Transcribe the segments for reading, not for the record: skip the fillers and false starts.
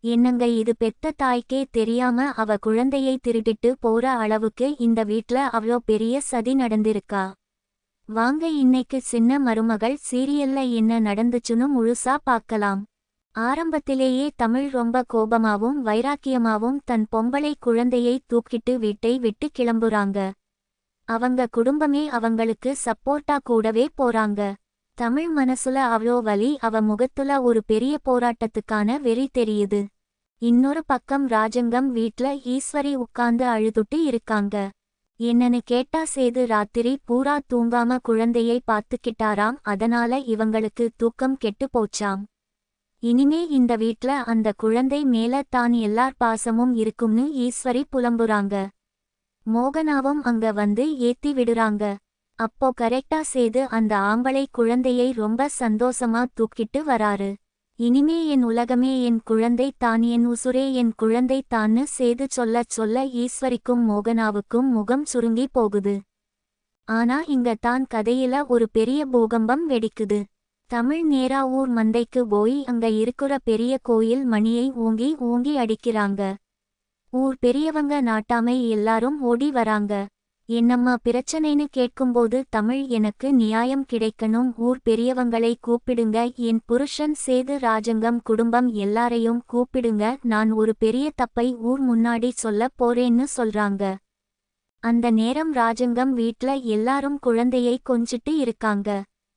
என்னங்க இது பெத்த தாய்க்கே தெரியாம அவ குழந்தையை திருடிட்டு போற அளவுக்கு இந்த வீட்ல அவ்ளோ பெரிய சதி நடந்திருக்கா? வாங்க இன்னைக்கு சின்ன மருமகள் சீரியல்ல என்ன நடந்துச்சுன்னு முழுசா பார்க்கலாம். ஆரம்பத்திலேயே தமிழ் ரொம்ப கோபமாவும் வைராக்கியமாவும் தன் பொம்பளை குழந்தையை தூக்கிட்டு வீட்டை விட்டு கிளம்புறாங்க. அவங்க குடும்பமே அவங்களுக்கு சப்போர்ட்டா கூடவே போறாங்க. தமிழ் மனசுல அவ்ளோ வலி, அவ முகத்துல ஒரு பெரிய போராட்டத்துக்கான வெறி தெரியுது. இன்னொரு பக்கம் ராஜங்கம் வீட்ல ஈஸ்வரி உட்கார்ந்து அழுதுட்டு இருக்காங்க. என்னன்னு கேட்டா சேது ராத்திரி பூரா தூங்காம குழந்தையை பார்த்துக்கிட்டாராம், அதனால இவங்களுக்கு தூக்கம் கெட்டு போச்சாம். இனிமே இந்த வீட்ல அந்த குழந்தை மேல தான் எல்லார் பாசமும் இருக்கும்னு ஈஸ்வரி புலம்புறாங்க. மோகனாவும் அங்க வந்து ஏத்தி விடுறாங்க. அப்போ கரெக்டா சேது அந்த ஆம்பளை குழந்தையை ரொம்ப சந்தோஷமா தூக்கிட்டு வராரு. இனிமே என் உலகமே என் குழந்தை தான், என் உசுரே என் குழந்தை தான்னு சேது சொல்லச் சொல்ல ஈஸ்வரிக்கும் மோகனாவுக்கும் முகம் சுருங்கி போகுது. ஆனா இங்க தான் கதையில ஒரு பெரிய பூகம்பம் வெடிக்குது. தமிழ் நேரா ஊர் மந்தைக்கு போய் அங்க இருக்கிற பெரிய கோயில் மணியை ஊங்கி ஊங்கி அடிக்கிறாங்க. ஊர் பெரியவங்க நாட்டாமை எல்லாரும் ஓடி வராங்க. என்னம்மா பிரச்சனைன்னு கேட்கும்போது தமிழ் எனக்கு நியாயம் கிடைக்கணும், ஊர் பெரியவங்களை கூப்பிடுங்க, என் புருஷன் சேது ராஜங்கம் குடும்பம் எல்லாரையும் கூப்பிடுங்க, நான் ஒரு பெரிய தப்பை ஊர் முன்னாடி சொல்ல போறேன்னு சொல்றாங்க. அந்த நேரம் ராஜங்கம் வீட்ல எல்லாரும் குழந்தையை கொஞ்சிட்டு இருக்காங்க.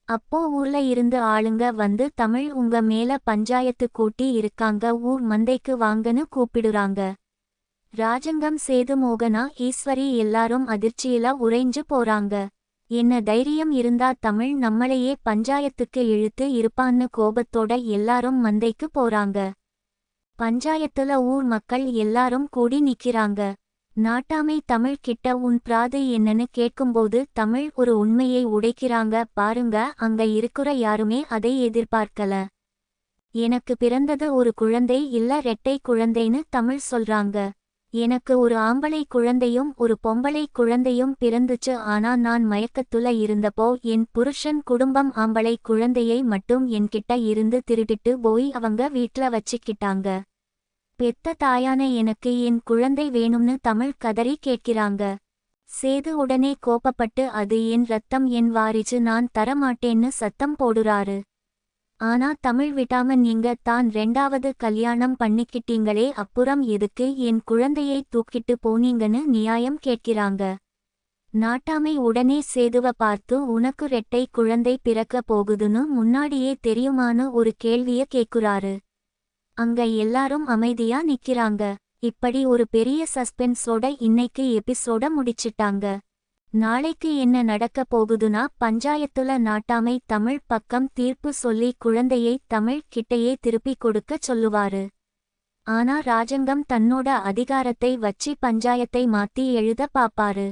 அப்போ ஊர்ல இருந்து ஆளுங்க வந்து தமிழ் உங்க மேல பஞ்சாயத்து கூட்டி இருக்காங்க, ஊர் மந்தைக்கு வாங்கன்னு கூப்பிடுறாங்க. ராஜங்கம் சேது மோகனா ஈஸ்வரி எல்லாரும் அதிர்ச்சியில உறைஞ்சு போறாங்க. என்ன தைரியம் இருந்தா தமிழ் நம்மளையே பஞ்சாயத்துக்கு இழுத்து இருப்பான்னு கோபத்தோட எல்லாரும் மந்தைக்கு போறாங்க. பஞ்சாயத்துல ஊர் மக்கள் எல்லாரும் கூடி நிக்கிறாங்க. நாட்டாமை தமிழ் கிட்ட உன் பிராது என்னன்னு கேட்கும்போது தமிழ் ஒரு உண்மையை உடைக்கிறாங்க. பாருங்க, அங்க இருக்கிற யாருமே அதை எதிர்பார்க்கல. எனக்கு பிறந்தது ஒரு குழந்தை இல்ல, ரெட்டை குழந்தைன்னு தமிழ் சொல்றாங்க. எனக்கு ஒரு ஆம்பளை குழந்தையும் ஒரு பொம்பளை குழந்தையும் பிறந்துச்சு, ஆனா நான் மயக்கத்துல இருந்தப்போ என் புருஷன் குடும்பம் ஆம்பளை குழந்தையை மட்டும் என்கிட்ட இருந்து திருடிட்டு போய் அவங்க வீட்ல வச்சுக்கிட்டாங்க. பெத்த தாயான எனக்கு என் குழந்தை வேணும்னு தமிழ் கதறி கேட்கிறாங்க. சேது உடனே கோபப்பட்டு அது என் ரத்தம், என் வாரிசு, நான் தரமாட்டேன்னு சத்தம் போடுறாரு. ஆனா தமிழ் விடாம நீங்க தான் ரெண்டாவது கல்யாணம் பண்ணிக்கிட்டீங்களே, அப்புறம் எதுக்கு என் குழந்தையை தூக்கிட்டு போனீங்கன்னு நியாயம் கேட்கிறாங்க. நாட்டாமை உடனே சேதுவ பார்த்து உனக்கு ரெட்டை குழந்தை பிறக்க போகுதுன்னு முன்னாடியே தெரியுமான்னு ஒரு கேள்விய கேக்குறாரு. அங்க எல்லாரும் அமைதியா நிக்கிறாங்க. இப்படி ஒரு பெரிய சஸ்பென்ஸோட இன்னைக்கு எபிசோட முடிச்சிட்டாங்க. நாளைக்கு என்ன நடக்க போகுதுன்னா, பஞ்சாயத்துல நாட்டாமை தமிழ் பக்கம் தீர்ப்பு சொல்லி குழந்தையை தமிழ் கிட்டையே திருப்பி கொடுக்க சொல்லுவாரு. ஆனா ராஜங்கம் தன்னோட அதிகாரத்தை வச்சு பஞ்சாயத்தை மாத்தி எழுத பாப்பாரு.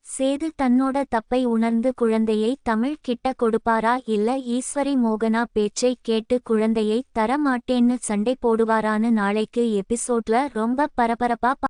சேது தன்னோட தப்பை உணர்ந்து குழந்தையை தமிழ் கிட்ட கொடுப்பாரா, இல்ல ஈஸ்வரி மோகனா பேச்சை கேட்டு குழந்தையை தர மாட்டேன்னு சண்டை போடுவாரான்னு நாளைக்கு எபிசோட்ல ரொம்ப பரபரப்பா